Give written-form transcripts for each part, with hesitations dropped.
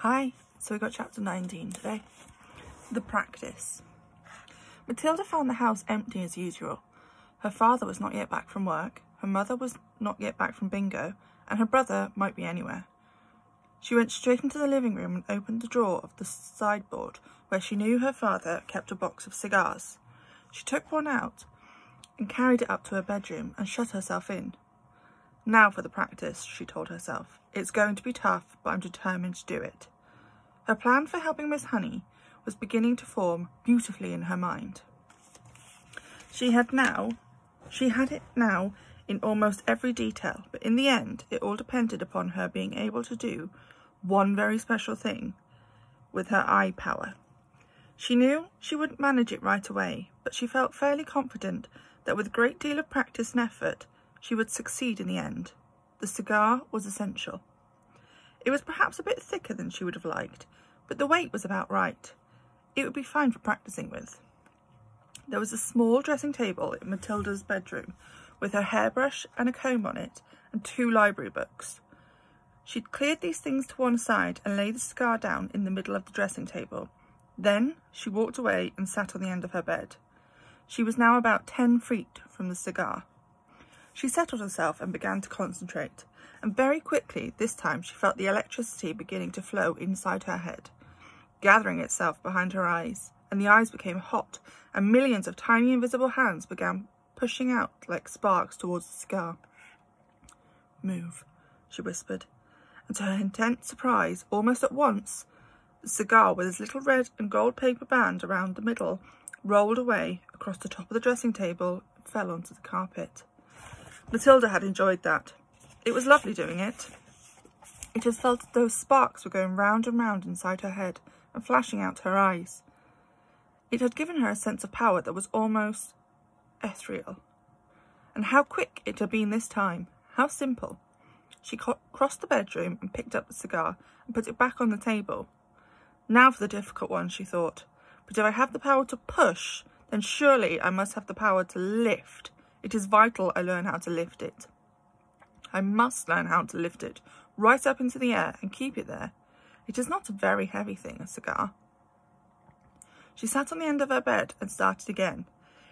Hi, so we got chapter 19 today. The practice. Matilda found the house empty as usual. Her father was not yet back from work, her mother was not yet back from bingo, and her brother might be anywhere. She went straight into the living room and opened the drawer of the sideboard where she knew her father kept a box of cigars. She took one out and carried it up to her bedroom and shut herself in. Now for the practice, she told herself. It's going to be tough, but I'm determined to do it. Her plan for helping Miss Honey was beginning to form beautifully in her mind. She had it now in almost every detail, but in the end, it all depended upon her being able to do one very special thing with her eye power. She knew she wouldn't manage it right away, but she felt fairly confident that with a great deal of practice and effort, she would succeed in the end. The cigar was essential. It was perhaps a bit thicker than she would have liked, but the weight was about right. It would be fine for practicing with. There was a small dressing table in Matilda's bedroom with her hairbrush and a comb on it and 2 library books. She'd cleared these things to one side and laid the cigar down in the middle of the dressing table. Then she walked away and sat on the end of her bed. She was now about 10 feet from the cigar. She settled herself and began to concentrate, and very quickly this time she felt the electricity beginning to flow inside her head, gathering itself behind her eyes, and the eyes became hot, and millions of tiny invisible hands began pushing out like sparks towards the cigar. "Move," she whispered, and to her intense surprise, almost at once, the cigar with its little red and gold paper band around the middle rolled away across the top of the dressing table and fell onto the carpet. Matilda had enjoyed that. It was lovely doing it. It had felt as though sparks were going round and round inside her head and flashing out her eyes. It had given her a sense of power that was almost ethereal. And how quick it had been this time. How simple. She crossed the bedroom and picked up the cigar and put it back on the table. Now for the difficult one, she thought. But if I have the power to push, then surely I must have the power to lift. It is vital I learn how to lift it. I must learn how to lift it right up into the air and keep it there. It is not a very heavy thing, a cigar. She sat on the end of her bed and started again.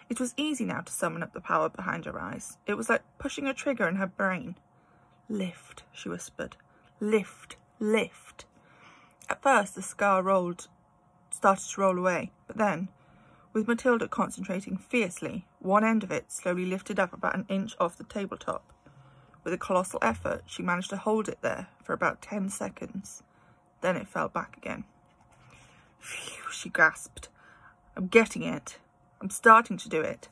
It was easy now to summon up the power behind her eyes. It was like pushing a trigger in her brain. "Lift," she whispered. "Lift, lift." At first the cigar started to roll away, but then, with Matilda concentrating fiercely, one end of it slowly lifted up about an inch off the tabletop. With a colossal effort, she managed to hold it there for about 10 seconds. Then it fell back again. "Phew," she gasped. "I'm getting it. I'm starting to do it."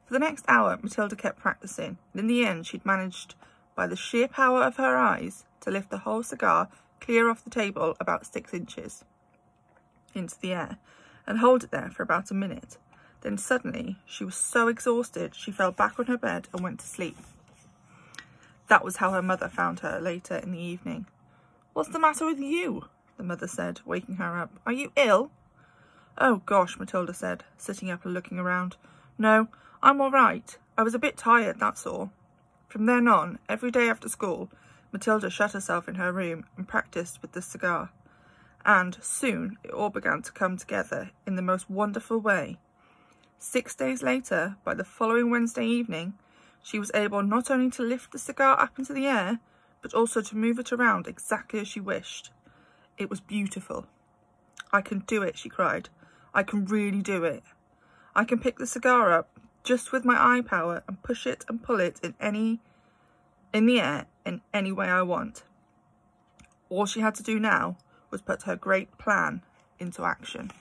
For the next hour, Matilda kept practicing, and in the end she'd managed, by the sheer power of her eyes, to lift the whole cigar clear off the table about 6 inches into the air, and hold it there for about a minute. Then suddenly, she was so exhausted, she fell back on her bed and went to sleep. That was how her mother found her later in the evening. "What's the matter with you?" the mother said, waking her up. "Are you ill?" "Oh gosh," Matilda said, sitting up and looking around. "No, I'm all right. I was a bit tired, that's all." From then on, every day after school, Matilda shut herself in her room and practiced with the cigar. And soon it all began to come together in the most wonderful way. 6 days later, by the following Wednesday evening, she was able not only to lift the cigar up into the air, but also to move it around exactly as she wished. It was beautiful. "I can do it," she cried. "I can really do it. I can pick the cigar up just with my eye power and push it and pull it in the air in any way I want." All she had to do now was put her great plan into action.